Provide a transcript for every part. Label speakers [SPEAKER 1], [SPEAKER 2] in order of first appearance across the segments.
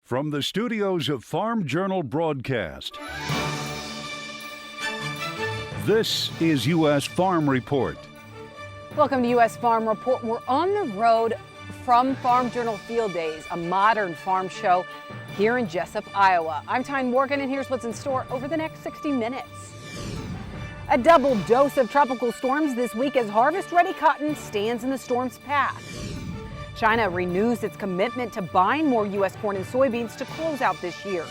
[SPEAKER 1] From the studios of Farm Journal Broadcast, this is U.S. Farm Report.
[SPEAKER 2] Welcome to U.S. Farm Report. We're on the road from Farm Journal Field Days, a modern farm show here in Jessup, Iowa. I'm Tyne Morgan, and here's what's in store over the next 60 minutes. A double dose of tropical storms this week as harvest-ready cotton stands in the storm's path. China renews its commitment to buying more U.S. corn and soybeans to close out this year.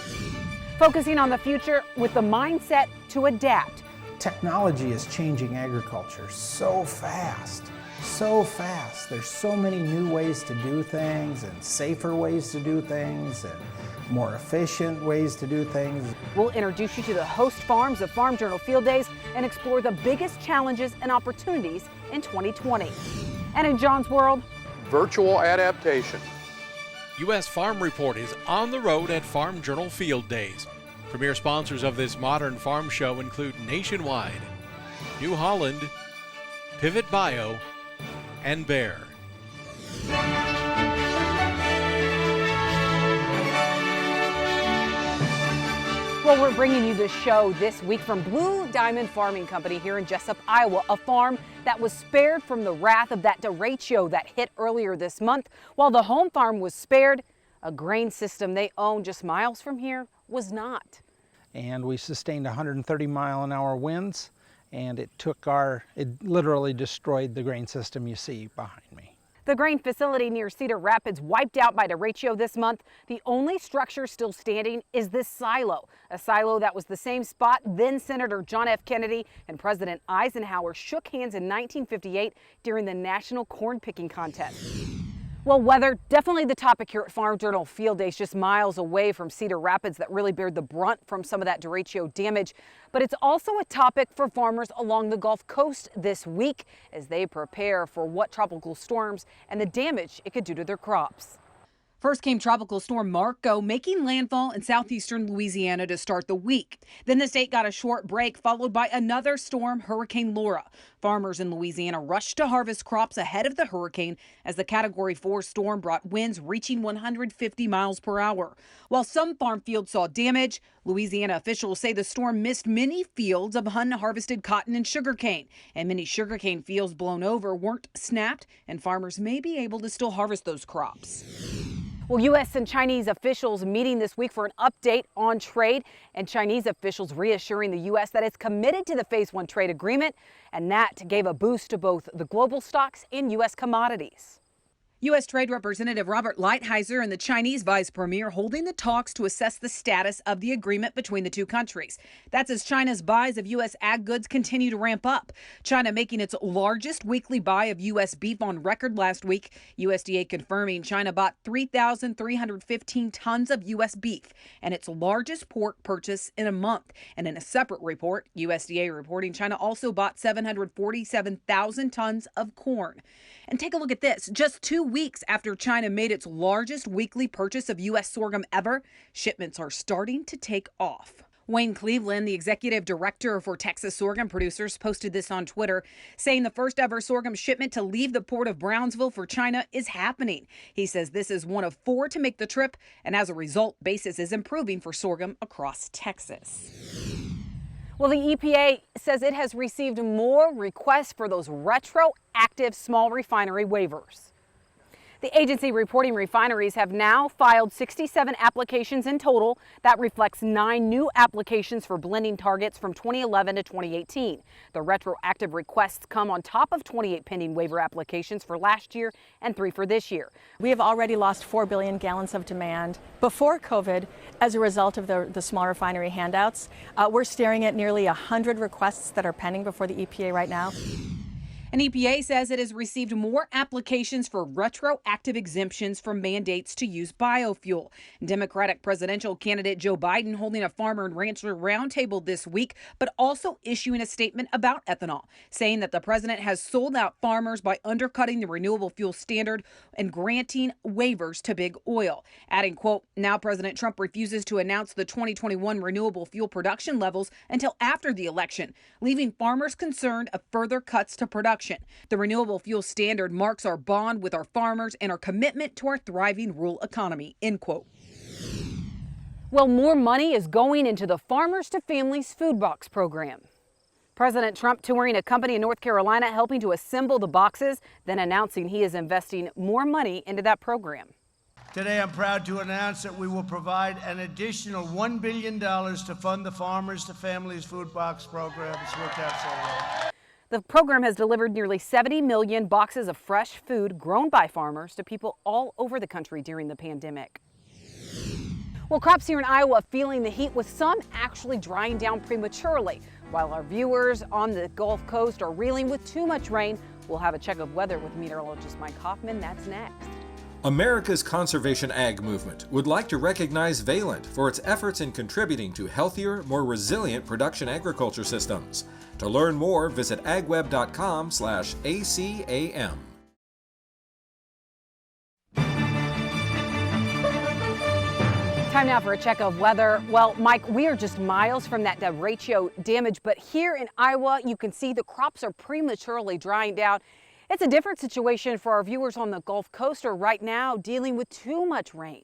[SPEAKER 2] Focusing on the future with the mindset to adapt.
[SPEAKER 3] Technology is changing agriculture so fast, so fast. There's so many new ways to do things and safer ways to do things and more efficient ways to do things.
[SPEAKER 2] We'll introduce you to the host farms of Farm Journal Field Days and explore the biggest challenges and opportunities in 2020. And in John's world,
[SPEAKER 4] virtual adaptation.
[SPEAKER 5] U.S. Farm Report is on the road at Farm Journal Field Days. Premier sponsors of this modern farm show include Nationwide, New Holland, Pivot Bio, and Bayer.
[SPEAKER 2] Well, we're bringing you the show this week from Blue Diamond Farming Company here in Jessup, Iowa, a farm that was spared from the wrath of that derecho that hit earlier this month. While the home farm was spared, a grain system they own just miles from here was not.
[SPEAKER 3] And we sustained 130-mile-an-hour winds, and it literally destroyed the grain system you see behind me.
[SPEAKER 2] The grain facility near Cedar Rapids wiped out by derecho this month. The only structure still standing is this silo, a silo that was the same spot then Senator John F. Kennedy and President Eisenhower shook hands in 1958 during the National Corn Picking Contest. Well, weather, definitely the topic here at Farm Journal Field Days, just miles away from Cedar Rapids that really bared the brunt from some of that derecho damage. But it's also a topic for farmers along the Gulf Coast this week as they prepare for what tropical storms and the damage it could do to their crops. First came Tropical Storm Marco, making landfall in southeastern Louisiana to start the week. Then the state got a short break, followed by another storm, Hurricane Laura. Farmers in Louisiana rushed to harvest crops ahead of the hurricane as the Category 4 storm brought winds reaching 150 miles per hour. While some farm fields saw damage, Louisiana officials say the storm missed many fields of unharvested cotton and sugarcane, and many sugarcane fields blown over weren't snapped, and farmers may be able to still harvest those crops. Well, U.S. and Chinese officials meeting this week for an update on trade, and Chinese officials reassuring the U.S. that it's committed to the Phase 1 trade agreement, and that gave a boost to both the global stocks and U.S. commodities. U.S. Trade Representative Robert Lighthizer and the Chinese Vice Premier holding the talks to assess the status of the agreement between the two countries. That's as China's buys of U.S. ag goods continue to ramp up. China making its largest weekly buy of U.S. beef on record last week. USDA confirming China bought 3,315 tons of U.S. beef and its largest pork purchase in a month. And in a separate report, USDA reporting China also bought 747,000 tons of corn. And take a look at this. Just 2 weeks after China made its largest weekly purchase of U.S. sorghum ever, shipments are starting to take off. Wayne Cleveland, the executive director for Texas sorghum producers, posted this on Twitter, saying the first ever sorghum shipment to leave the port of Brownsville for China is happening. He says this is one of 4 to make the trip, and as a result, basis is improving for sorghum across Texas. Well, the EPA says it has received more requests for those retroactive small refinery waivers. The agency reporting refineries have now filed 67 applications in total. That reflects 9 new applications for blending targets from 2011 to 2018. The retroactive requests come on top of 28 pending waiver applications for last year and 3 for this year.
[SPEAKER 6] We have already lost 4 billion gallons of demand before COVID as a result of the small refinery handouts. We're staring at nearly 100 requests that are pending before the EPA right now.
[SPEAKER 2] And EPA says it has received more applications for retroactive exemptions from mandates to use biofuel. Democratic presidential candidate Joe Biden holding a farmer and rancher roundtable this week, but also issuing a statement about ethanol, saying that the president has sold out farmers by undercutting the renewable fuel standard and granting waivers to big oil. Adding, quote, now President Trump refuses to announce the 2021 renewable fuel production levels until after the election, leaving farmers concerned of further cuts to production. The renewable fuel standard marks our bond with our farmers and our commitment to our thriving rural economy, end quote. Well, more money is going into the Farmers to Families Food Box program. President Trump touring a company in North Carolina helping to assemble the boxes, then announcing he is investing more money into that program.
[SPEAKER 7] Today, I'm proud to announce that we will provide an additional $1 billion to fund the Farmers to Families Food Box program. It's worked out so well.
[SPEAKER 2] The program has delivered nearly 70 million boxes of fresh food grown by farmers to people all over the country during the pandemic. Well, crops here in Iowa feeling the heat, with some actually drying down prematurely. While our viewers on the Gulf Coast are reeling with too much rain, we'll have a check of weather with meteorologist Mike Hoffman. That's next.
[SPEAKER 8] America's conservation ag movement would like to recognize Valent for its efforts in contributing to healthier, more resilient production agriculture systems. To learn more, visit agweb.com/ACAM.
[SPEAKER 2] Time now for a check of weather. Well, Mike, we are just miles from that derecho damage, but here in Iowa, you can see the crops are prematurely drying down. It's a different situation for our viewers on the Gulf Coast, or right now dealing with too much rain.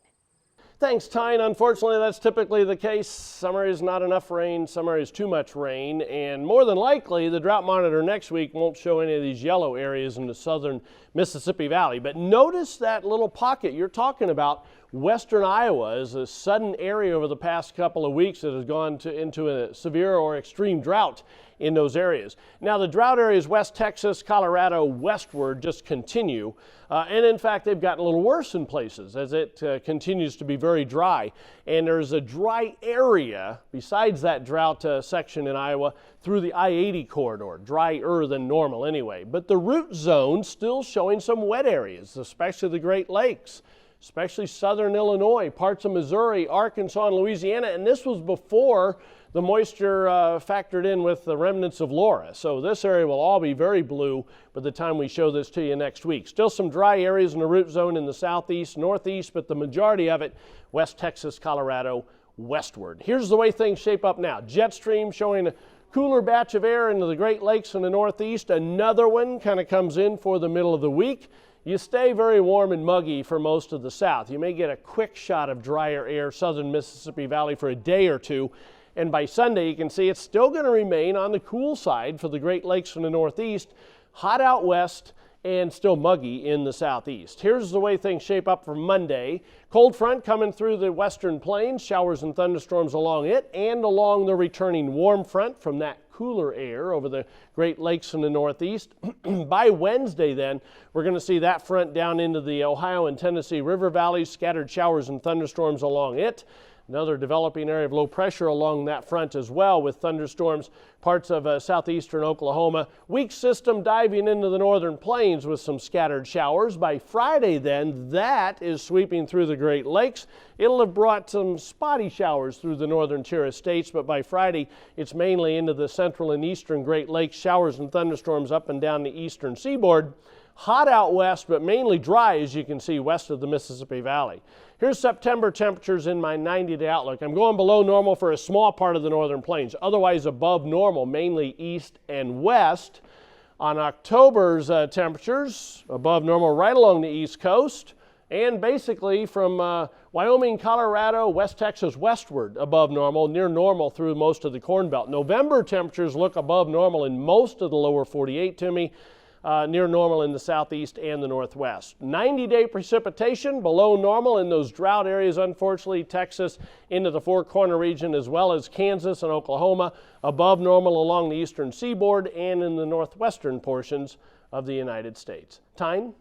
[SPEAKER 9] Thanks, Tyne. Unfortunately, that's typically the case. Summer is not enough rain, summer is too much rain, and more than likely, the drought monitor next week won't show any of these yellow areas in the southern Mississippi Valley. But notice that little pocket you're talking about. Western Iowa is a sudden area over the past couple of weeks that has gone into a severe or extreme drought in those areas. Now, the drought areas West Texas, Colorado, westward just continue. And in fact, they've gotten a little worse in places as it continues to be very dry. And there's a dry area besides that drought section in Iowa through the I-80 corridor, drier than normal anyway. But the root zone still showing some wet areas, especially the Great Lakes, especially southern Illinois, parts of Missouri, Arkansas, and Louisiana. And this was before the moisture factored in with the remnants of Laura. So this area will all be very blue by the time we show this to you next week. Still some dry areas in the root zone in the southeast, northeast, but the majority of it, West Texas, Colorado, westward. Here's the way things shape up now. Jet stream showing a cooler batch of air into the Great Lakes in the northeast. Another one kind of comes in for the middle of the week. You stay very warm and muggy for most of the south. You may get a quick shot of drier air, southern Mississippi Valley, for a day or two. And by Sunday, you can see it's still going to remain on the cool side for the Great Lakes in the northeast, hot out west, and still muggy in the southeast. Here's the way things shape up for Monday. Cold front coming through the western plains, showers and thunderstorms along it, and along the returning warm front from that cooler air over the Great Lakes in the northeast. By Wednesday then, we're going to see that front down into the Ohio and Tennessee River valleys, scattered showers and thunderstorms along it. Another developing area of low pressure along that front as well, with thunderstorms parts of southeastern Oklahoma. Weak system diving into the northern plains with some scattered showers. By Friday then, that is sweeping through the Great Lakes. It'll have brought some spotty showers through the northern tier of states, but by Friday it's mainly into the central and eastern Great Lakes, showers and thunderstorms up and down the eastern seaboard. Hot out west, but mainly dry, as you can see, west of the Mississippi Valley. Here's September temperatures in my 90-day outlook. I'm going below normal for a small part of the northern plains, otherwise above normal, mainly east and west. On October's temperatures, above normal right along the east coast, and basically from Wyoming, Colorado, West Texas westward, above normal, near normal through most of the Corn Belt. November temperatures look above normal in most of the lower 48 to me. Near normal in the southeast and the northwest. 90-day precipitation below normal in those drought areas, unfortunately, Texas into the Four Corner region, as well as Kansas and Oklahoma, above normal along the eastern seaboard and in the northwestern portions of the United States. Tyne?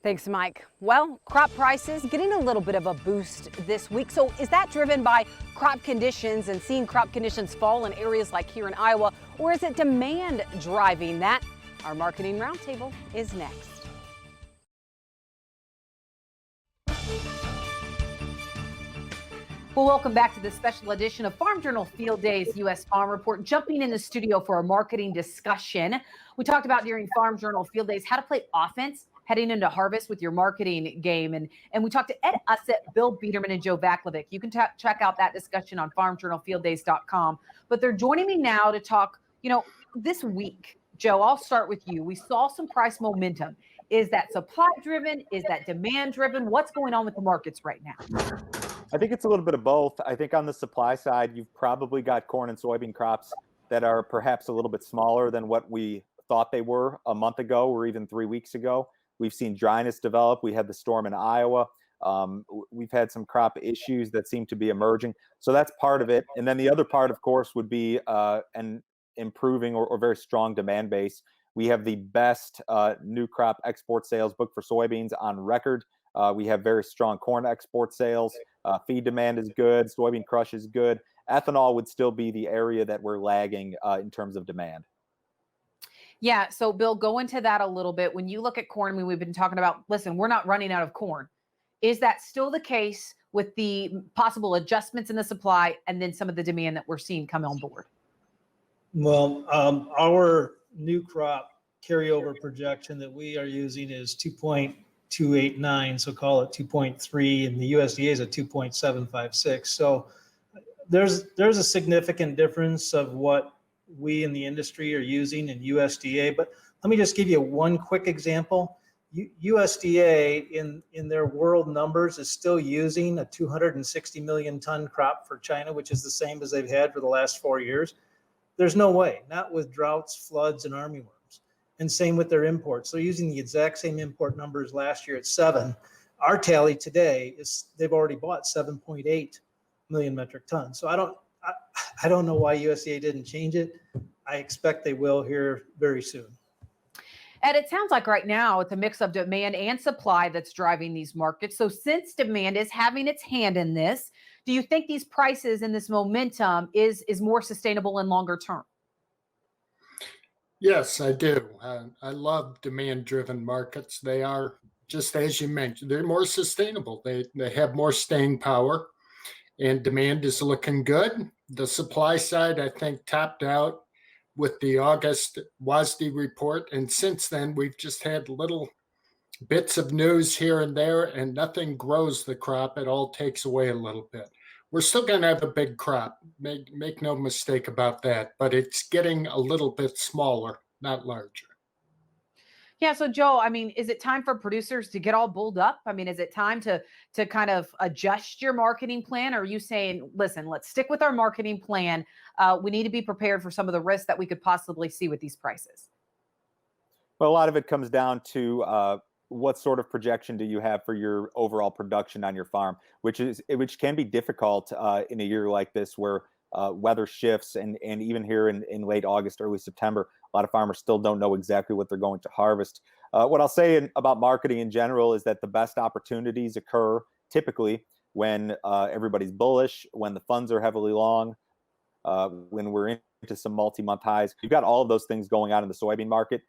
[SPEAKER 2] Thanks, Mike. Well, crop prices getting a little bit of a boost this week. So is that driven by crop conditions and seeing crop conditions fall in areas like here in Iowa, or is it demand driving that? Our Marketing Roundtable is next. Well, welcome back to this special edition of Farm Journal Field Days U.S. Farm Report. Jumping in the studio for a marketing discussion. We talked about during Farm Journal Field Days how to play offense heading into harvest with your marketing game. And we talked to Ed Ussett, Bill Biederman, and Joe Vaklovic. You can check out that discussion on farmjournalfielddays.com. But they're joining me now to talk, this week. Joe, I'll start with you. We saw some price momentum. Is that supply driven? Is that demand driven? What's going on with the markets right now?
[SPEAKER 10] I think it's a little bit of both. I think on the supply side, you've probably got corn and soybean crops that are perhaps a little bit smaller than what we thought they were a month ago or even 3 weeks ago. We've seen dryness develop. We had the storm in Iowa. We've had some crop issues that seem to be emerging. So that's part of it. And then the other part, of course, would be an improving or very strong demand base. We have the best new crop export sales book for soybeans on record. We have very strong corn export sales. Feed demand is good. Soybean crush is good. Ethanol would still be the area that we're lagging in terms of demand.
[SPEAKER 2] Yeah. So, Bill, go into that a little bit. When you look at corn, I mean, we've been talking about, listen, we're not running out of corn. Is that still the case with the possible adjustments in the supply and then some of the demand that we're seeing come on board?
[SPEAKER 11] Well, our new crop carryover projection that we are using is 2.289, so call it 2.3, and the USDA is at 2.756. So there's a significant difference of what we in the industry are using in USDA. But let me just give you one quick example. USDA in their world numbers is still using a 260 million ton crop for China, which is the same as they've had for the last 4 years. There's no way, not with droughts, floods, and armyworms. And same with their imports. They're using the exact same import numbers last year at 7. Our tally today is they've already bought 7.8 million metric tons. So I don't know why USDA didn't change it. I expect they will here very soon.
[SPEAKER 2] And it sounds like right now it's a mix of demand and supply that's driving these markets. So since demand is having its hand in this, do you think these prices and this momentum is more sustainable and longer term?
[SPEAKER 12] Yes, I do. I love demand-driven markets. They are, just as you mentioned, they're more sustainable. They have more staying power, and demand is looking good. The supply side, I think, topped out with the August WASDE report, and since then we've just had little bits of news here and there, and nothing grows the crop. It all takes away a little bit. We're still going to have a big crop, make no mistake about that, but it's getting a little bit smaller, not larger.
[SPEAKER 2] Yeah. So, Joe, I mean, is it time for producers to get all bulled up? I mean, is it time to kind of adjust your marketing plan? Or are you saying, listen, let's stick with our marketing plan. We need to be prepared for some of the risks that we could possibly see with these prices?
[SPEAKER 10] Well, a lot of it comes down to what sort of projection do you have for your overall production on your farm, which can be difficult in a year like this where weather shifts, and even here in late August, early September, a lot of farmers still don't know exactly what they're going to harvest. What I'll say about marketing in general is that the best opportunities occur typically when everybody's bullish, when the funds are heavily long, when we're into some multi-month highs. You've got all of those things going on in the soybean market.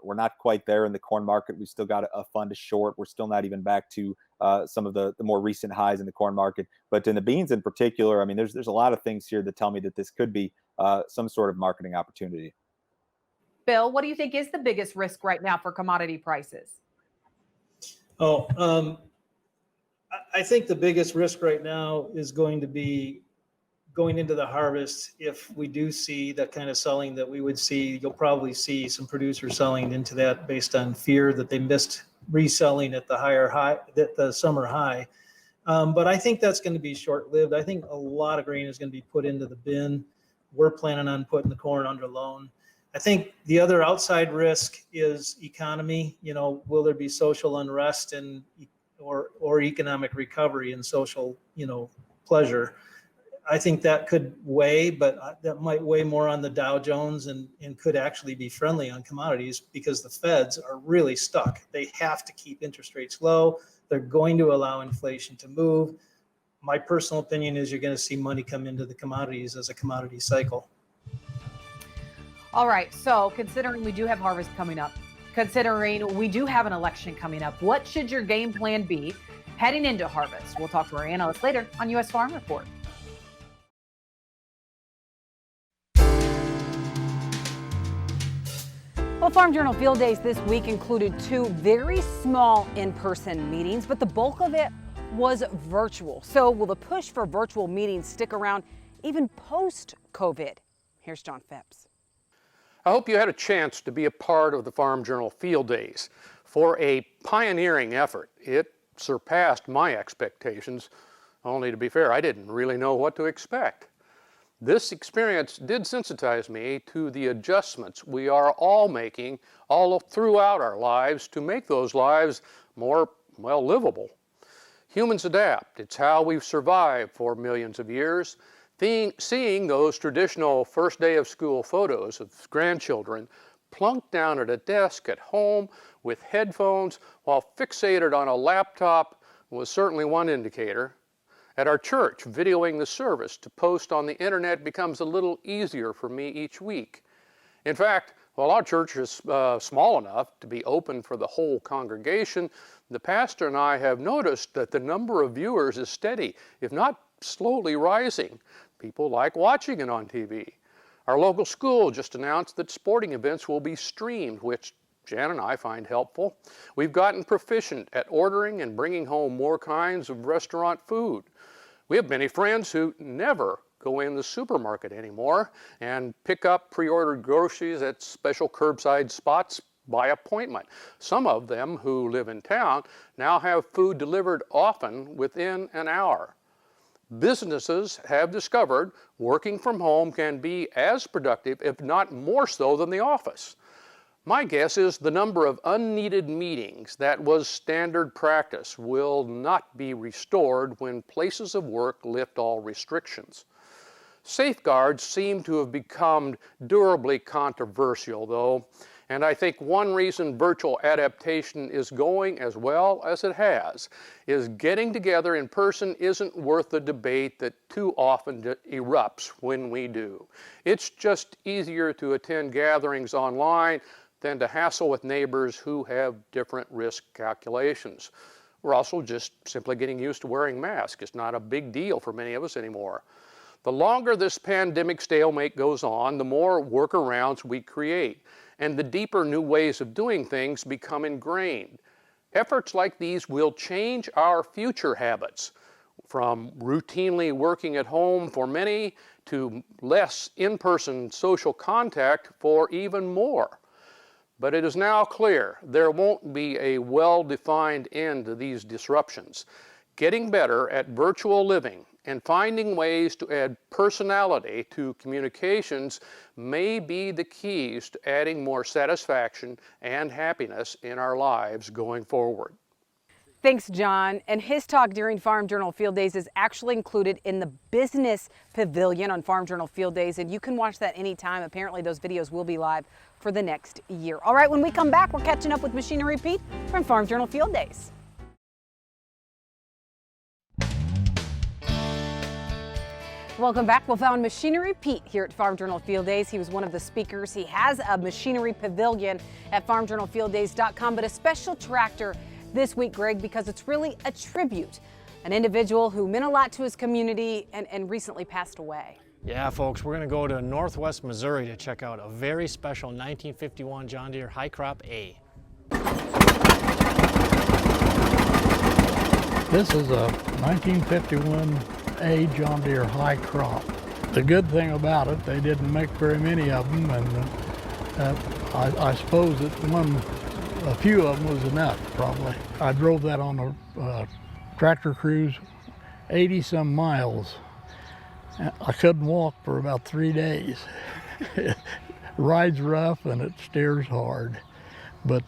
[SPEAKER 10] We're not quite there in the corn market. We've still got a fund to short. We're still not even back to some of the more recent highs in the corn market. But in the beans in particular, I mean, there's a lot of things here that tell me that this could be some sort of marketing opportunity.
[SPEAKER 2] Bill, what do you think is the biggest risk right now for commodity prices?
[SPEAKER 11] I think the biggest risk right now is going to be going into the harvest. If we do see that kind of selling that we would see, you'll probably see some producers selling into that based on fear that they missed reselling at the higher high, the summer high. But I think that's going to be short-lived. I think a lot of grain is going to be put into the bin. We're planning on putting the corn under loan. I think the other outside risk is economy. You know, will there be social unrest and or economic recovery and social, pleasure? I think that could weigh, but that might weigh more on the Dow Jones and could actually be friendly on commodities because the Feds are really stuck. They have to keep interest rates low. They're going to allow inflation to move. My personal opinion is you're going to see money come into the commodities as a commodity cycle.
[SPEAKER 2] All right. So considering we do have harvest coming up, considering we do have an election coming up, what should your game plan be heading into harvest? We'll talk to our analyst later on U.S. Farm Report. Well, Farm Journal Field Days this week included 2 very small in-person meetings, but the bulk of it was virtual. So will the push for virtual meetings stick around even post-COVID? Here's John Phipps.
[SPEAKER 4] I hope you had a chance to be a part of the Farm Journal Field Days. For a pioneering effort, it surpassed my expectations. Only to be fair, I didn't really know what to expect. This experience did sensitize me to the adjustments we are all making all throughout our lives to make those lives more, well, livable. Humans adapt. It's how we've survived for millions of years. Seeing those traditional first day of school photos of grandchildren plunked down at a desk at home with headphones while fixated on a laptop was certainly one indicator. At our church, videoing the service to post on the internet becomes a little easier for me each week. In fact, while our church is small enough to be open for the whole congregation, the pastor and I have noticed that the number of viewers is steady, if not slowly rising. People like watching it on TV. Our local school just announced that sporting events will be streamed, which Jan and I find helpful. We've gotten proficient at ordering and bringing home more kinds of restaurant food. We have many friends who never go in the supermarket anymore and pick up pre-ordered groceries at special curbside spots by appointment. Some of them who live in town now have food delivered often within an hour. Businesses have discovered working from home can be as productive, if not more so, than the office. My guess is the number of unneeded meetings that was standard practice will not be restored when places of work lift all restrictions. Safeguards seem to have become durably controversial, though, and I think one reason virtual adaptation is going as well as it has is getting together in person isn't worth the debate that too often erupts when we do. It's just easier to attend gatherings online than to hassle with neighbors who have different risk calculations. We're also just simply getting used to wearing masks. It's not a big deal for many of us anymore. The longer this pandemic stalemate goes on, the more workarounds we create, and the deeper new ways of doing things become ingrained. Efforts like these will change our future habits, from routinely working at home for many to less in-person social contact for even more. But it is now clear there won't be a well-defined end to these disruptions. Getting better at virtual living and finding ways to add personality to communications may be the keys to adding more satisfaction and happiness in our lives going forward.
[SPEAKER 2] Thanks, John. And his talk during Farm Journal Field Days is actually included in the business pavilion on Farm Journal Field Days, and you can watch that anytime. Apparently, those videos will be live for the next year. All right, when we come back, we're catching up with Machinery Pete from Farm Journal Field Days. Welcome back. We found Machinery Pete here at Farm Journal Field Days. He was one of the speakers. He has a machinery pavilion at farmjournalfielddays.com, but a special tractor this week, Greg, because it's really a tribute. An individual who meant a lot to his community and recently passed away.
[SPEAKER 13] Yeah, folks, we're going to go to Northwest Missouri to check out a very special 1951 John Deere High Crop A.
[SPEAKER 14] This is a 1951 A John Deere High Crop. The good thing about it, they didn't make very many of them, and I suppose that a few of them was enough, probably. I drove that on a tractor cruise 80-some miles. I couldn't walk for about 3 days. Ride's rough and it steers hard, but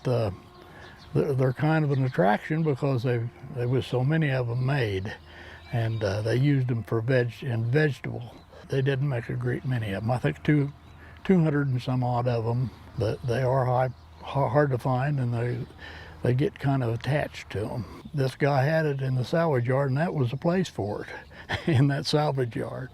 [SPEAKER 14] they're kind of an attraction because there was so many of them made, and they used them for vegetable. They didn't make a great many of them. I think 200 and some odd of them. They are hard to find, and they get kind of attached to them. This guy had it in the salvage yard, and that was the place for it, in that salvage yard.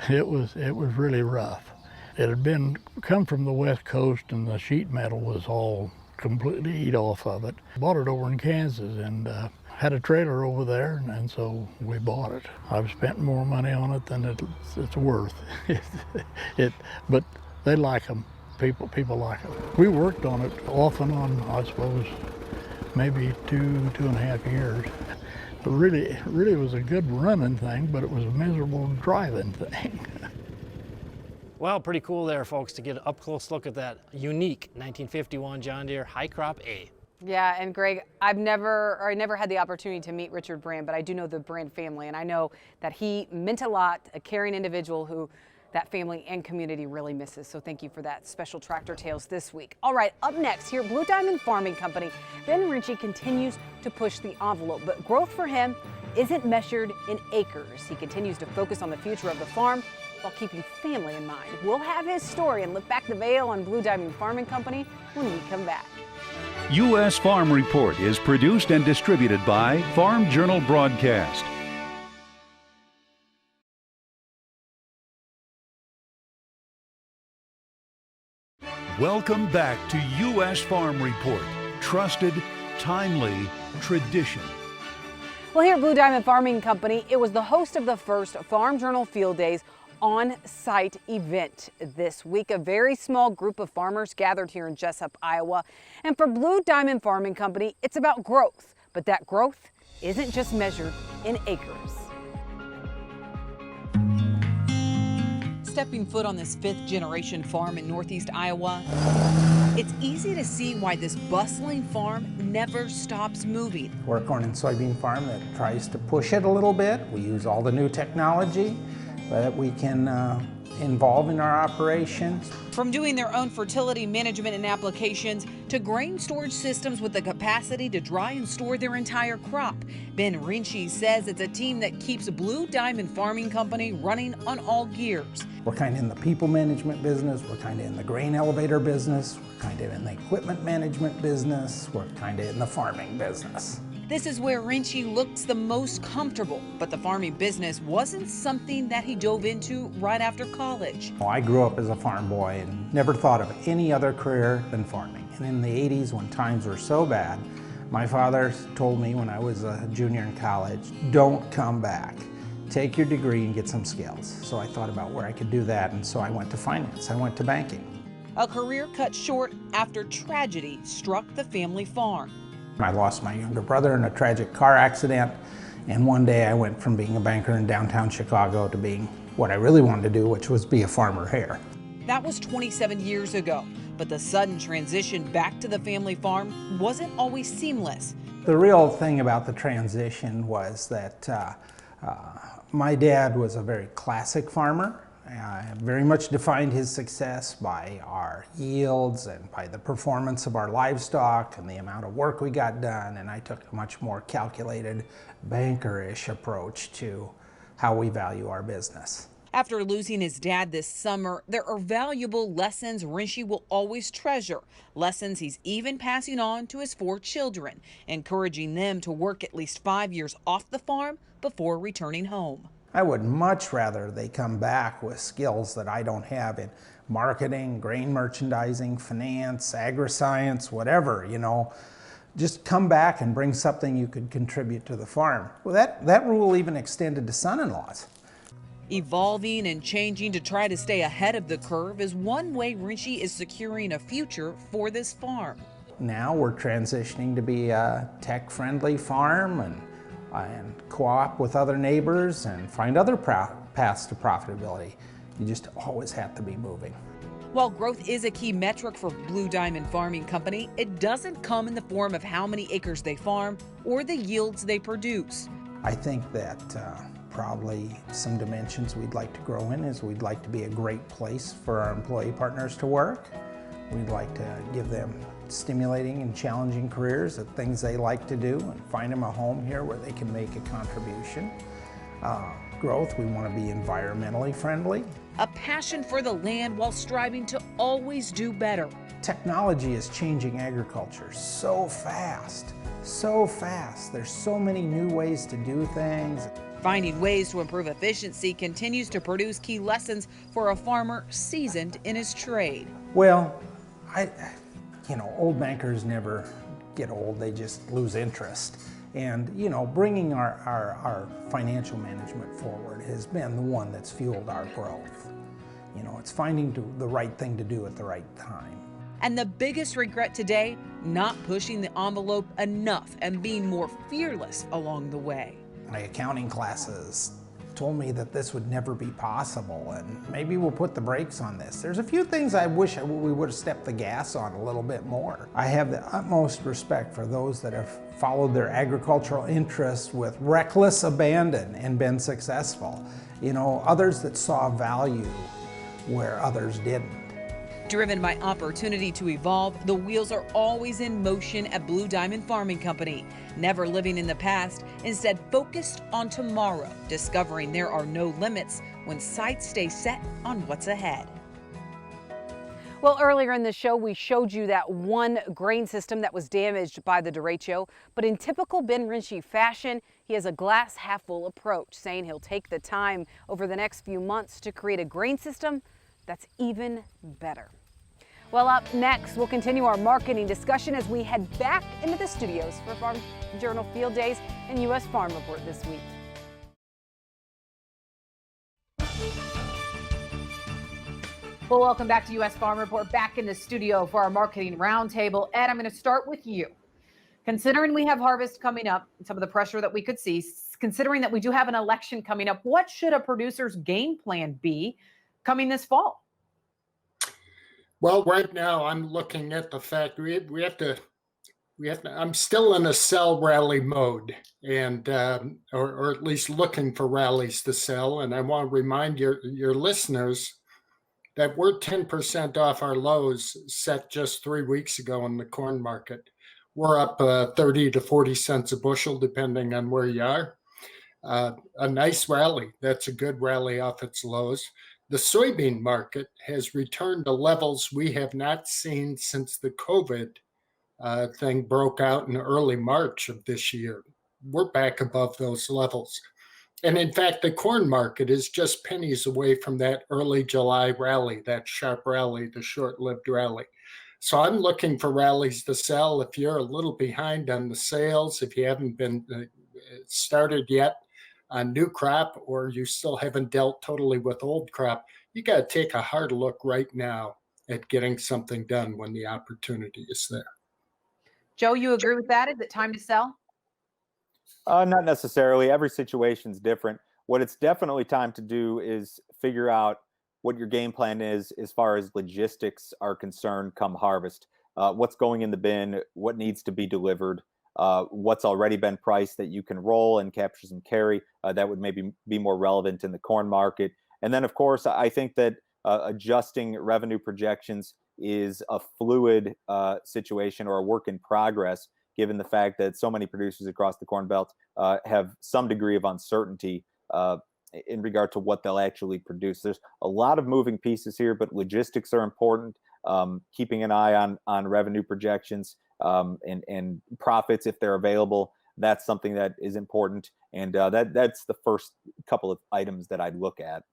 [SPEAKER 14] It was really rough. It had come from the West Coast, and the sheet metal was all completely eat off of it. Bought it over in Kansas, and had a trailer over there, and so we bought it. I've spent more money on it than it's worth. But they like them. People like it. We worked on it off and on, I suppose, maybe 2.5 years. It really was a good running thing, but it was a miserable driving thing.
[SPEAKER 13] Well, pretty cool there, folks, to get an up-close look at that unique 1951 John Deere High Crop A.
[SPEAKER 2] Yeah, and Greg, I never had the opportunity to meet Richard Brand, but I do know the Brand family, and I know that he meant a lot, a caring individual who that family and community really misses. So thank you for that. Special Tractor Tales this week. All right, up next here at Blue Diamond Farming Company, Ben Rinchie continues to push the envelope, but growth for him isn't measured in acres. He continues to focus on the future of the farm while keeping family in mind. We'll have his story and lift back the veil on Blue Diamond Farming Company when we come back.
[SPEAKER 1] U.S. Farm Report is produced and distributed by Farm Journal Broadcast. Welcome back to U.S. Farm Report. Trusted, timely, tradition.
[SPEAKER 2] Well, here at Blue Diamond Farming Company, it was the host of the first Farm Journal Field Days on-site event this week. A very small group of farmers gathered here in Jessup, Iowa. And for Blue Diamond Farming Company, it's about growth. But that growth isn't just measured in acres. Stepping foot on this fifth-generation farm in northeast Iowa, it's easy to see why this bustling farm never stops moving.
[SPEAKER 3] We're a corn and soybean farm that tries to push it a little bit. We use all the new technology that we can involve in our operations.
[SPEAKER 2] From doing their own fertility management and applications to grain storage systems with the capacity to dry and store their entire crop, Ben Rinchie says it's a team that keeps Blue Diamond Farming Company running on all gears.
[SPEAKER 3] We're kind of in the people management business, we're kind of in the grain elevator business, we're kind of in the equipment management business, we're kind of in the farming business.
[SPEAKER 2] This is where Rinchie looks the most comfortable, but the farming business wasn't something that he dove into right after college.
[SPEAKER 3] Well, I grew up as a farm boy and never thought of any other career than farming. And in the 80s, when times were so bad, my father told me when I was a junior in college, don't come back. Take your degree and get some skills. So I thought about where I could do that, and so I went to finance. I went to banking.
[SPEAKER 2] A career cut short after tragedy struck the family farm.
[SPEAKER 3] I lost my younger brother in a tragic car accident, and one day I went from being a banker in downtown Chicago to being what I really wanted to do, which was be a farmer here.
[SPEAKER 2] That was 27 years ago, but the sudden transition back to the family farm wasn't always seamless.
[SPEAKER 3] The real thing about the transition was that my dad was a very classic farmer. Very much defined his success by our yields and by the performance of our livestock and the amount of work we got done, and I took a much more calculated, banker-ish approach to how we value our business.
[SPEAKER 2] After losing his dad this summer, there are valuable lessons Rinchie will always treasure, lessons he's even passing on to his 4 children, encouraging them to work at least 5 years off the farm before returning home.
[SPEAKER 3] I would much rather they come back with skills that I don't have in marketing, grain merchandising, finance, agri-science, whatever, you know. Just come back and bring something you could contribute to the farm. Well, that rule even extended to son-in-laws.
[SPEAKER 2] Evolving and changing to try to stay ahead of the curve is one way Rinchie is securing a future for this farm.
[SPEAKER 3] Now we're transitioning to be a tech-friendly farm and co-op with other neighbors and find other paths to profitability. You just always have to be moving.
[SPEAKER 2] While growth is a key metric for Blue Diamond Farming Company, it doesn't come in the form of how many acres they farm or the yields they produce.
[SPEAKER 3] I think that probably some dimensions we'd like to grow in is we'd like to be a great place for our employee partners to work. We'd like to give them stimulating and challenging careers at things they like to do and find them a home here where they can make a contribution. Growth, we want to be environmentally friendly.
[SPEAKER 2] A passion for the land while striving to always do better.
[SPEAKER 3] Technology is changing agriculture so fast, so fast. There's so many new ways to do things.
[SPEAKER 2] Finding ways to improve efficiency continues to produce key lessons for a farmer seasoned in his trade.
[SPEAKER 3] Well, old bankers never get old, they just lose interest. And, bringing our financial management forward has been the one that's fueled our growth. It's finding the right thing to do at the right time.
[SPEAKER 2] And the biggest regret today, not pushing the envelope enough and being more fearless along the way.
[SPEAKER 3] My accounting classes told me that this would never be possible, and maybe we'll put the brakes on this. There's a few things I wish we would have stepped the gas on a little bit more. I have the utmost respect for those that have followed their agricultural interests with reckless abandon and been successful. You know, others that saw value where others didn't.
[SPEAKER 15] Driven by opportunity to evolve, the wheels are always in motion at Blue Diamond Farming Company. Never living in the past, instead focused on tomorrow, discovering there are no limits when sights stay set on what's ahead.
[SPEAKER 2] Well, earlier in the show, we showed you that one grain system that was damaged by the derecho. But in typical Ben Rinchi fashion, he has a glass half full approach, saying he'll take the time over the next few months to create a grain system that's even better. Well, up next, we'll continue our marketing discussion as we head back into the studios for Farm Journal Field Days and U.S. Farm Report this week. Well, welcome back to U.S. Farm Report, back in the studio for our marketing roundtable. Ed, I'm going to start with you. Considering we have harvest coming up, some of the pressure that we could see, considering that we do have an election coming up, what should a producer's game plan be coming this fall?
[SPEAKER 12] Well, right now I'm looking at the fact we have to. I'm still in a sell rally mode, and or at least looking for rallies to sell. And I want to remind your listeners that we're 10% off our lows set just 3 weeks ago in the corn market. We're up 30 to 40 cents a bushel, depending on where you are. A nice rally. That's a good rally off its lows. The soybean market has returned to levels we have not seen since the COVID thing broke out in early March of this year. We're back above those levels. And in fact, the corn market is just pennies away from that early July rally, that sharp rally, the short-lived rally. So I'm looking for rallies to sell. If you're a little behind on the sales, if you haven't been started yet on new crop, or you still haven't dealt totally with old crop, you got to take a hard look right now at getting something done when the opportunity is there.
[SPEAKER 2] Joe, you agree with that? Is it time to sell?
[SPEAKER 10] Not necessarily. Every situation's different. What it's definitely time to do is figure out what your game plan is as far as logistics are concerned come harvest. What's going in the bin, what needs to be delivered, what's already been priced that you can roll and capture some carry. That would maybe be more relevant in the corn market. And then, of course, I think that adjusting revenue projections is a fluid situation or a work in progress, given the fact that so many producers across the Corn Belt have some degree of uncertainty in regard to what they'll actually produce. There's a lot of moving pieces here, but logistics are important. Keeping an eye on revenue projections and profits if they're available, that's something that is important. And that's the first couple of items that I'd look at.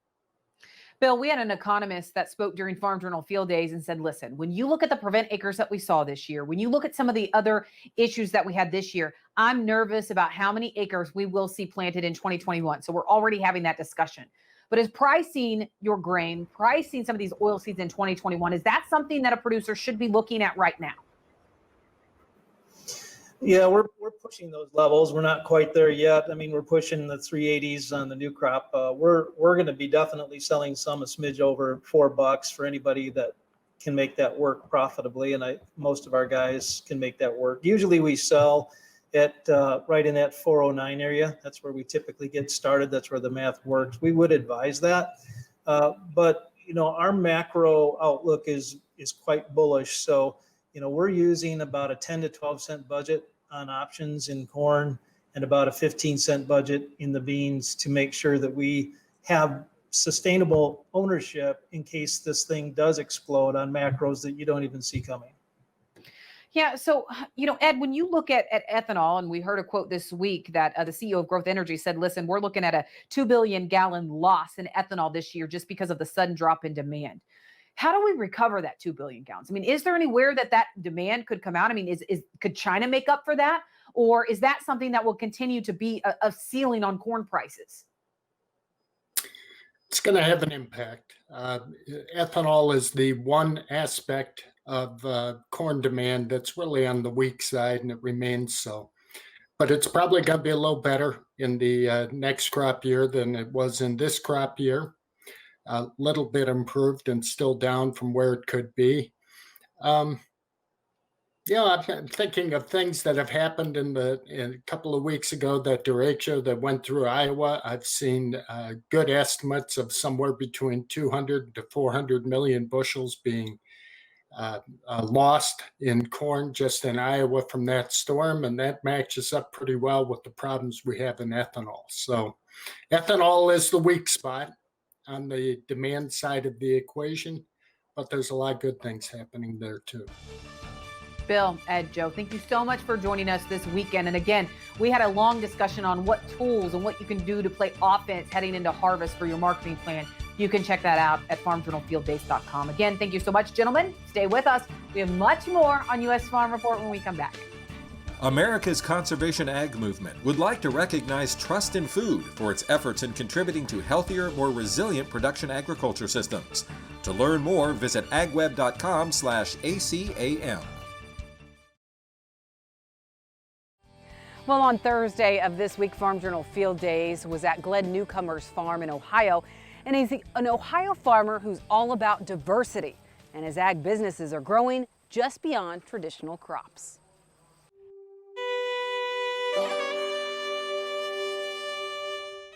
[SPEAKER 2] Bill, we had an economist that spoke during Farm Journal Field Days and said, listen, when you look at the prevent acres that we saw this year, when you look at some of the other issues that we had this year, I'm nervous about how many acres we will see planted in 2021. So we're already having that discussion. But is pricing your grain, pricing some of these oil seeds in 2021, is that something that a producer should be looking at right now?
[SPEAKER 11] Yeah, we're pushing those levels. We're not quite there yet. I mean, we're pushing the 380s on the new crop. We're going to be definitely selling some a smidge over $4 for anybody that can make that work profitably. And most of our guys can make that work. Usually we sell at right in that 409 area. That's where we typically get started. That's where the math works. We would advise that. But, you know, our macro outlook is quite bullish. So, you know, we're using about a 10 to 12 cent budget on options in corn and about a 15-cent budget in the beans to make sure that we have sustainable ownership in case this thing does explode on macros that you don't even see coming.
[SPEAKER 2] Yeah. So, you know, Ed, when you look at ethanol, and we heard a quote this week that the CEO of Growth Energy said, listen, we're looking at a 2 billion gallon loss in ethanol this year just because of the sudden drop in demand. How do we recover that 2 billion gallons? I mean, is there anywhere that demand could come out? I mean, could China make up for that? Or is that something that will continue to be a ceiling on corn prices?
[SPEAKER 12] It's going to have an impact. Ethanol is the one aspect of corn demand that's really on the weak side, and it remains so. but it's probably going to be a little better in the next crop year than it was in this crop year. A little bit improved and still down from where it could be. I'm thinking of things that have happened in a couple of weeks ago, that derecho that went through Iowa. I've seen good estimates of somewhere between 200 to 400 million bushels being lost in corn just in Iowa from that storm, and that matches up pretty well with the problems we have in ethanol. So ethanol is the weak spot on the demand side of the equation, but there's a lot of good things happening there too.
[SPEAKER 2] Bill, Ed, Joe, thank you so much for joining us this weekend. And again, we had a long discussion on what tools and what you can do to play offense heading into harvest for your marketing plan. You can check that out at farmjournalfielddays.com. Again, thank you so much, gentlemen. Stay with us. We have much more on U.S. Farm Report when we come back.
[SPEAKER 8] America's conservation ag movement would like to recognize Trust in Food for its efforts in contributing to healthier, more resilient production agriculture systems. To learn more, visit agweb.com/ACAM.
[SPEAKER 2] Well, on Thursday of this week, Farm Journal Field Days was at Glenn Newcomer's farm in Ohio. And he's an Ohio farmer who's all about diversity. And his ag businesses are growing just beyond traditional crops.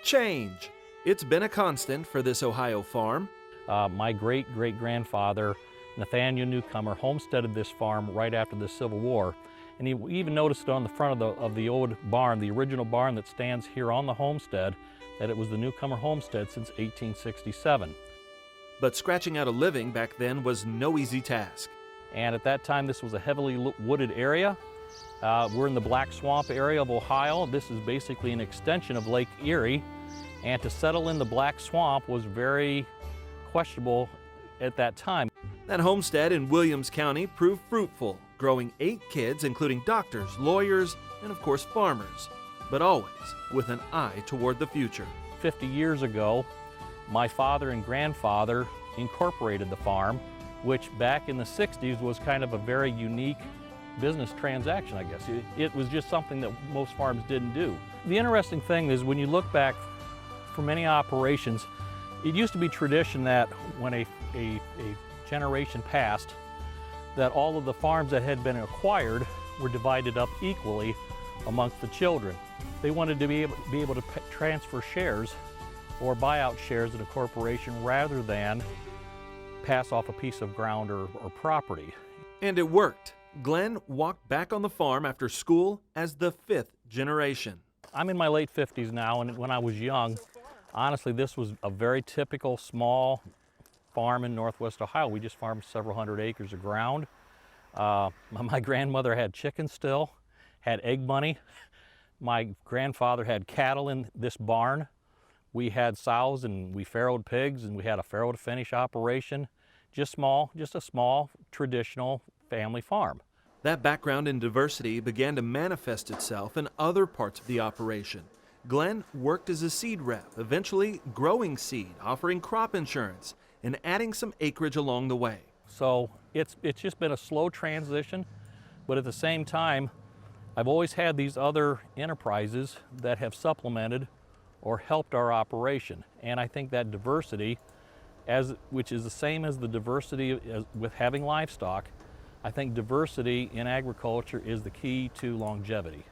[SPEAKER 16] Change. It's been a constant for this Ohio farm.
[SPEAKER 17] My great-great-grandfather, Nathaniel Newcomer, homesteaded this farm right after the Civil War. And he even noticed on the front of the old barn, the original barn that stands here on the homestead, that it was the Newcomer homestead since 1867.
[SPEAKER 16] But scratching out a living back then was no easy task.
[SPEAKER 17] And at that time, this was a heavily wooded area. We're in the Black Swamp area of Ohio. This is basically an extension of Lake Erie. And to settle in the Black Swamp was very questionable at that time.
[SPEAKER 16] That homestead in Williams County proved fruitful, growing 8 kids, including doctors, lawyers, and of course farmers, but always with an eye toward the future.
[SPEAKER 17] 50 years ago, my father and grandfather incorporated the farm, which back in the 60s was kind of a very unique business transaction, I guess. It was just something that most farms didn't do. The interesting thing is when you look back for many operations, it used to be tradition that when a generation passed, that all of the farms that had been acquired were divided up equally amongst the children. They wanted to be able to transfer shares or buy out shares in a corporation rather than pass off a piece of ground or property.
[SPEAKER 16] And it worked. Glenn walked back on the farm after school as the 5th generation.
[SPEAKER 17] I'm in my late 50s now, and when I was young, honestly, this was a very typical small farm in Northwest Ohio. We just farmed several hundred acres of ground. My grandmother had chickens still, had egg money. My grandfather had cattle in this barn. We had sows and we farrowed pigs, and we had a farrow to finish operation. Just a small traditional family farm.
[SPEAKER 16] That background in diversity began to manifest itself in other parts of the operation. Glenn worked as a seed rep, eventually growing seed, offering crop insurance, and adding some acreage along the way.
[SPEAKER 17] So it's just been a slow transition, but at the same time, I've always had these other enterprises that have supplemented or helped our operation. And I think that diversity, which is the same as the diversity with having livestock, I think diversity in agriculture is the key to longevity.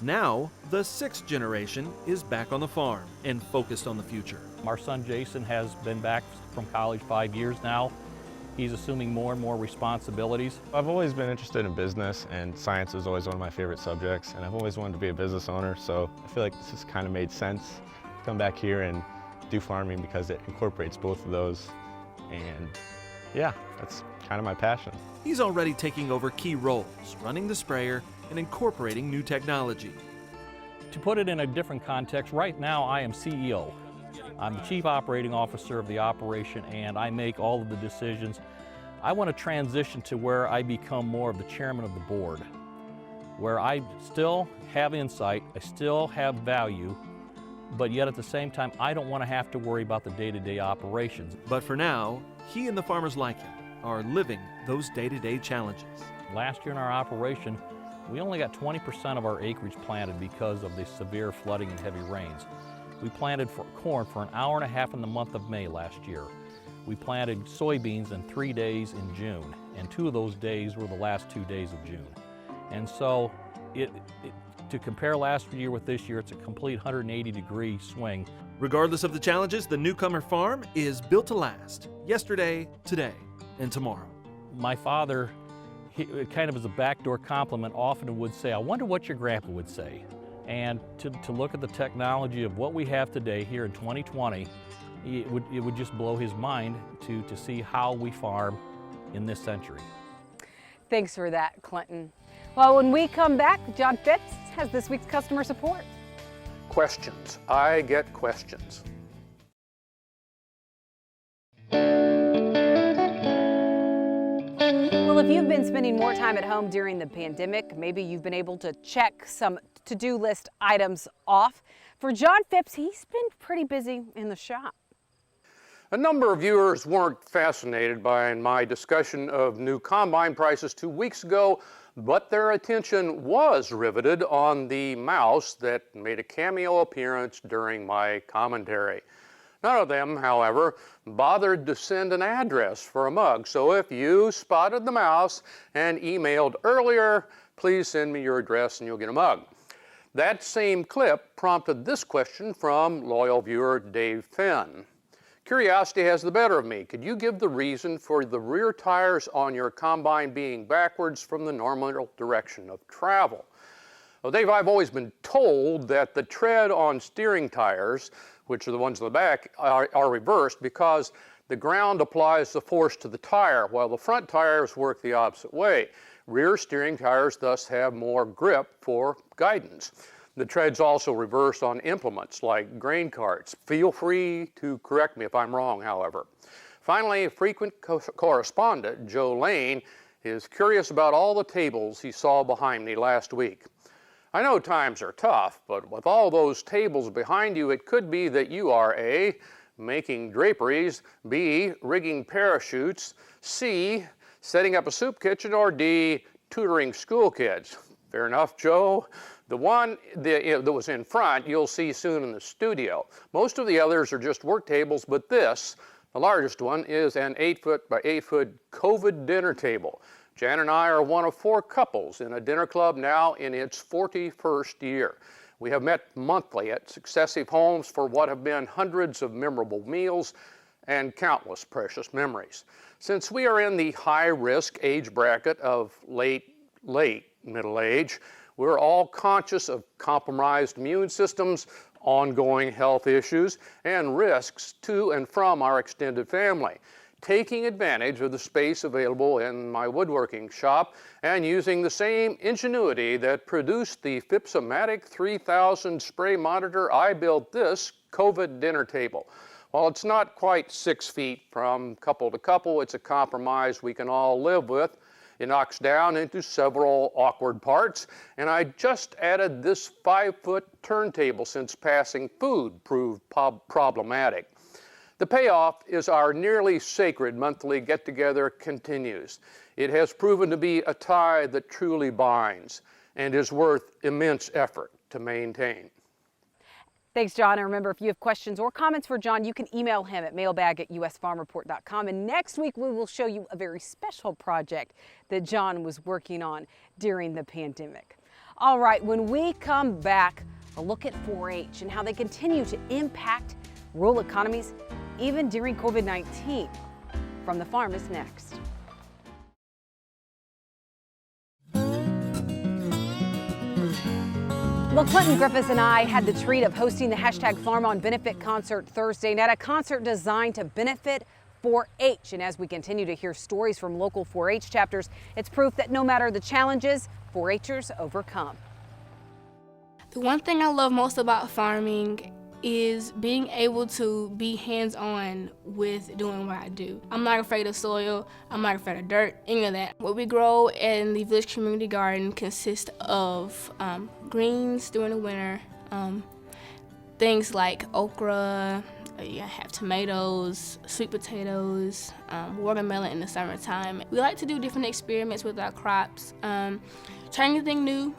[SPEAKER 16] Now, the 6th generation is back on the farm and focused on the future.
[SPEAKER 17] Our son Jason has been back from college 5 years now. He's assuming more and more responsibilities.
[SPEAKER 18] I've always been interested in business, and science is always one of my favorite subjects, and I've always wanted to be a business owner, so I feel like this has kind of made sense to come back here and do farming because it incorporates both of those, and yeah, that's kind of my passion.
[SPEAKER 16] He's already taking over key roles, running the sprayer and incorporating new technology.
[SPEAKER 17] To put it in a different context, right now I am CEO. I'm the Chief Operating Officer of the operation, and I make all of the decisions. I want to transition to where I become more of the chairman of the board, where I still have insight, I still have value, but yet at the same time, I don't want to have to worry about the day-to-day operations.
[SPEAKER 16] But for now, he and the farmers like him are living those day-to-day challenges.
[SPEAKER 17] Last year in our operation, we only got 20% of our acreage planted because of the severe flooding and heavy rains. We planted corn for an hour and a half in the month of May last year. We planted soybeans in 3 days in June, and 2 of those days were the last 2 days of June. And so to compare last year with this year, it's a complete 180-degree swing.
[SPEAKER 16] Regardless of the challenges, the Newcomer Farm is built to last. Yesterday, today, and tomorrow.
[SPEAKER 17] My father, kind of as a backdoor compliment, often would say, I wonder what your grandpa would say. And to look at the technology of what we have today here in 2020, it would just blow his mind to see how we farm in this century.
[SPEAKER 2] Thanks for that, Clinton. Well, when we come back, John Phipps has this week's customer support.
[SPEAKER 4] Questions. I get questions.
[SPEAKER 2] Well, if you've been spending more time at home during the pandemic, maybe you've been able to check some to-do list items off. For John Phipps, he's been pretty busy in the shop.
[SPEAKER 4] A number of viewers weren't fascinated by my discussion of new combine prices 2 weeks ago, but their attention was riveted on the mouse that made a cameo appearance during my commentary. None of them, however, bothered to send an address for a mug, so if you spotted the mouse and emailed earlier, please send me your address and you'll get a mug. That same clip prompted this question from loyal viewer Dave Finn. Curiosity has the better of me. Could you give the reason for the rear tires on your combine being backwards from the normal direction of travel? Well, Dave, I've always been told that the tread on steering tires, which are the ones in the back, are reversed because the ground applies the force to the tire, while the front tires work the opposite way. Rear steering tires thus have more grip for guidance. The tread's also reversed on implements like grain carts. Feel free to correct me if I'm wrong, however. Finally, frequent correspondent Joe Lane is curious about all the tables he saw behind me last week. I know times are tough, but with all those tables behind you, it could be that you are A, making draperies, B, rigging parachutes, C, setting up a soup kitchen, or D, tutoring school kids. Fair enough, Joe? The one that was in front, you'll see soon in the studio. Most of the others are just work tables, but this, the largest one, is an 8-foot by 8-foot COVID dinner table. Jan and I are one of 4 couples in a dinner club now in its 41st year. We have met monthly at successive homes for what have been hundreds of memorable meals and countless precious memories. Since we are in the high-risk age bracket of late middle age, we're all conscious of compromised immune systems, ongoing health issues, and risks to and from our extended family. Taking advantage of the space available in my woodworking shop and using the same ingenuity that produced the Phipps-O-Matic 3000 spray monitor, I built this COVID dinner table. While it's not quite 6 feet from couple to couple, it's a compromise we can all live with. It knocks down into several awkward parts, and I just added this 5-foot turntable since passing food proved problematic. The payoff is our nearly sacred monthly get-together continues. It has proven to be a tie that truly binds and is worth immense effort to maintain.
[SPEAKER 2] Thanks, John. And remember, if you have questions or comments for John, you can email him at mailbag@usfarmreport.com. And next week, we will show you a very special project that John was working on during the pandemic. All right, when we come back, a look at 4-H and how they continue to impact rural economies, even during COVID-19. From the Farm is next. Well, Clinton Griffiths and I had the treat of hosting the #FarmOnBenefit concert Thursday night, a concert designed to benefit 4-H. And as we continue to hear stories from local 4-H chapters, it's proof that no matter the challenges, 4-H'ers overcome.
[SPEAKER 19] The one thing I love most about farming is being able to be hands-on with doing what I do. I'm not afraid of soil, I'm not afraid of dirt, any of that. What we grow in the Village Community Garden consists of greens during the winter, things like okra, you have tomatoes, sweet potatoes, watermelon in the summertime. We like to do different experiments with our crops. Try anything new.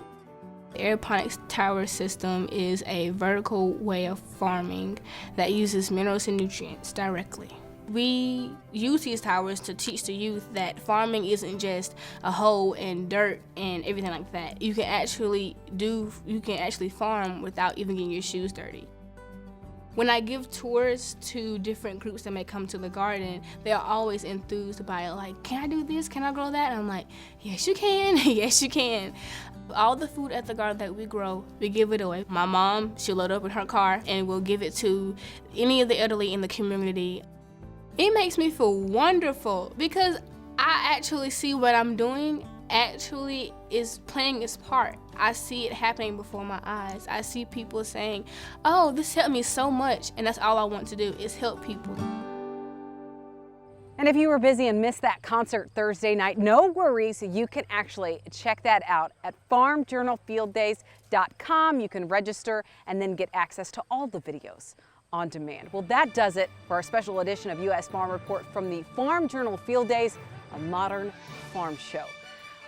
[SPEAKER 19] The aeroponics tower system is a vertical way of farming that uses minerals and nutrients directly. We use these towers to teach the youth that farming isn't just a hole and dirt and everything like that. You can actually farm without even getting your shoes dirty. When I give tours to different groups that may come to the garden, they are always enthused by it, like, can I do this? Can I grow that? And I'm like, yes, you can. Yes, you can. All the food at the garden that we grow, we give it away. My mom, she'll load up in her car and we'll give it to any of the elderly in the community. It makes me feel wonderful because I actually see what I'm doing actually is playing its part. I see it happening before my eyes. I see people saying, oh, this helped me so much, and that's all I want to do is help people.
[SPEAKER 2] And if you were busy and missed that concert Thursday night, no worries. You can actually check that out at farmjournalfielddays.com. You can register and then get access to all the videos on demand. Well, that does it for our special edition of U.S. Farm Report from the Farm Journal Field Days, a modern farm show.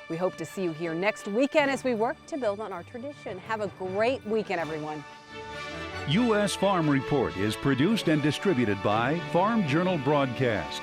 [SPEAKER 2] We hope to see you here next weekend as we work to build on our tradition. Have a great weekend, everyone.
[SPEAKER 1] U.S. Farm Report is produced and distributed by Farm Journal Broadcast.